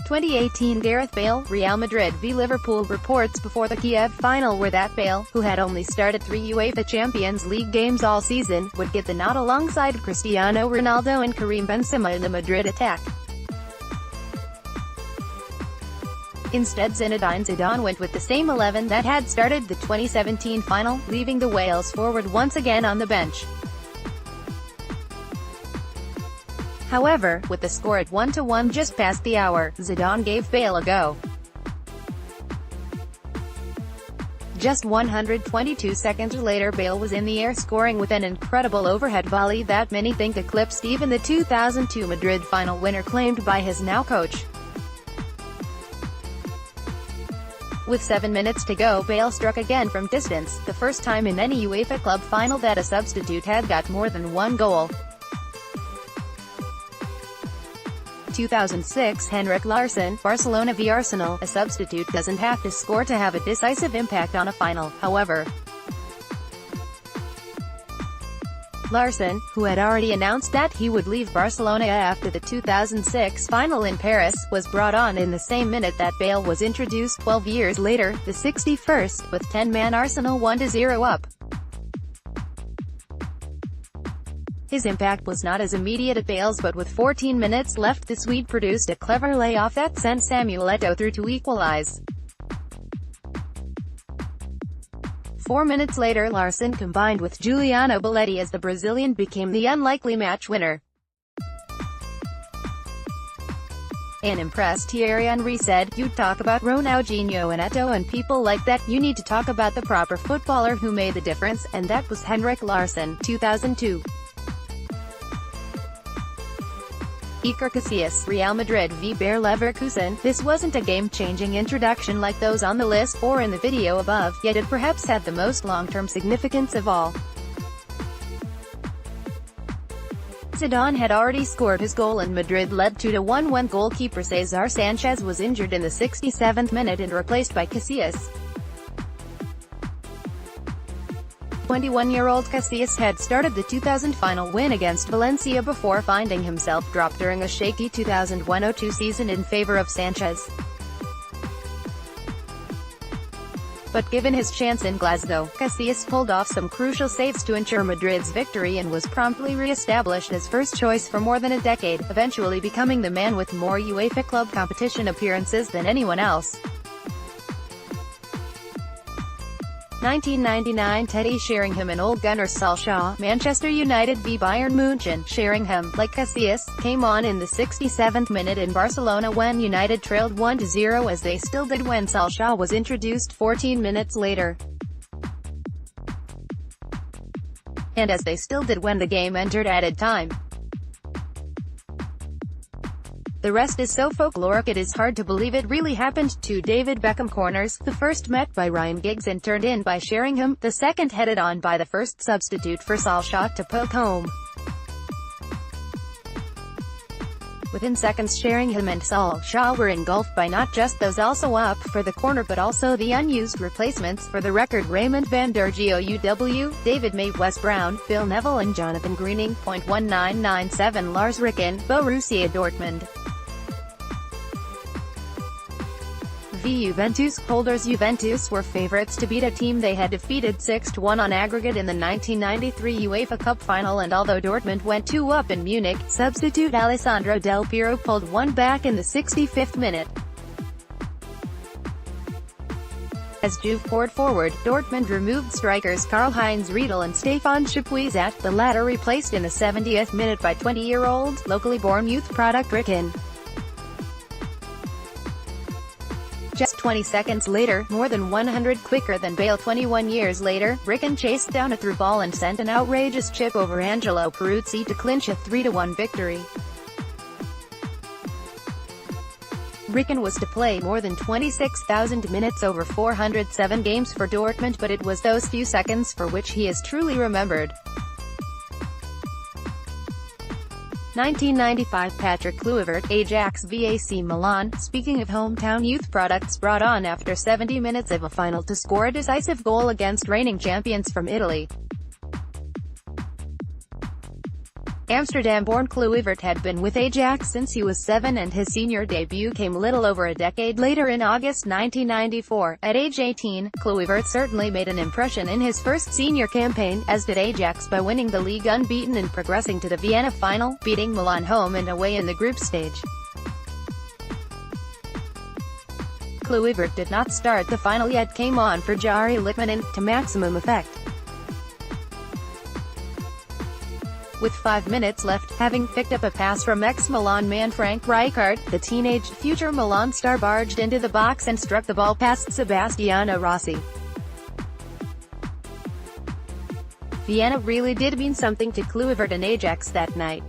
2018 Gareth Bale, Real Madrid v Liverpool. Reports before the Kyiv final were that Bale, who had only started 3 UEFA Champions League games all season, would get the nod alongside Cristiano Ronaldo and Karim Benzema in the Madrid attack. Instead, Zinédine Zidane went with the same 11 that had started the 2017 final, leaving the Wales forward once again on the bench. However, with the score at 1-1 just past the hour, Zidane gave Bale a go. Just 122 seconds later, Bale was in the air scoring with an incredible overhead volley that many think eclipsed even the 2002 Madrid final winner claimed by his now coach. With 7 minutes to go, Bale struck again from distance, the first time in any UEFA club final that a substitute had got more than one goal. 2006 Larsson, Barcelona v Arsenal. A substitute doesn't have to score to have a decisive impact on a final, however. Larsson, who had already announced that he would leave Barcelona after the 2006 final in Paris, was brought on in the same minute that Bale was introduced 12 years later, the 61st, with 10-man Arsenal 1-0 up. His impact was not as immediate as Bale's, but with 14 minutes left the Swede produced a clever layoff that sent Samuel Eto'o through to equalize. 4 minutes later, Larsson combined with Giuliano Belletti as the Brazilian became the unlikely match winner. An impressed Thierry Henry said, "You talk about Ronaldinho and Eto'o and people like that, you need to talk about the proper footballer who made the difference, and that was Henrik Larsson." 2002. Iker Casillas, Real Madrid v Bayer Leverkusen. This wasn't a game-changing introduction like those on the list, or in the video above, yet it perhaps had the most long-term significance of all. Zidane had already scored his goal and Madrid led 2-1 when goalkeeper Cesar Sanchez was injured in the 67th minute and replaced by Casillas. 21-year-old Casillas had started the 2000 final win against Valencia before finding himself dropped during a shaky 2001-02 season in favor of Sanchez. But given his chance in Glasgow, Casillas pulled off some crucial saves to ensure Madrid's victory and was promptly re-established as first choice for more than a decade, eventually becoming the man with more UEFA club competition appearances than anyone else. 1999 Teddy Sheringham and Ole Gunnar Solskjaer, Manchester United v Bayern München. Sheringham, like Casillas, came on in the 67th minute in Barcelona when United trailed 1-0, as they still did when Solskjaer was introduced 14 minutes later. And as they still did when the game entered added time. The rest is so folkloric it is hard to believe it really happened. 2 David Beckham corners, the first met by Ryan Giggs and turned in by Sheringham, the second headed on by the first substitute for Solskjaer to poke home. Within seconds, Sheringham and Solskjaer were engulfed by not just those also up for the corner but also the unused replacements. For the record, Raymond van der Gouw, David May, Wes Brown, Phil Neville and Jonathan Greening. 1997 Lars Ricken, Borussia Dortmund v Juventus. Holders Juventus were favourites to beat a team they had defeated 6-1 on aggregate in the 1993 UEFA Cup final, and although Dortmund went 2 up in Munich, substitute Alessandro Del Piero pulled one back in the 65th minute. As Juve poured forward, Dortmund removed strikers Karl-Heinz Riedel and Stefan Chapuisat, the latter replaced in the 70th minute by 20-year-old, locally born youth product Ricken. Just 20 seconds later, more than 100 quicker than Bale 21 years later, Ricken chased down a through ball and sent an outrageous chip over Angelo Peruzzi to clinch a 3-1 victory. Ricken was to play more than 26,000 minutes over 407 games for Dortmund, but it was those few seconds for which he is truly remembered. 1995 Patrick Kluivert, Ajax v AC Milan. Speaking of hometown youth products brought on after 70 minutes of a final to score a decisive goal against reigning champions from Italy. Amsterdam-born Kluivert had been with Ajax since he was 7 and his senior debut came little over a decade later in August 1994. At age 18, Kluivert certainly made an impression in his first senior campaign, as did Ajax by winning the league unbeaten and progressing to the Vienna final, beating Milan home and away in the group stage. Kluivert did not start the final yet came on for Jari Litmanen, to maximum effect. With 5 minutes left, having picked up a pass from ex-Milan man Frank Rijkaard, the teenage, future Milan star barged into the box and struck the ball past Sebastiano Rossi. Vienna really did mean something to Kluivert and Ajax that night.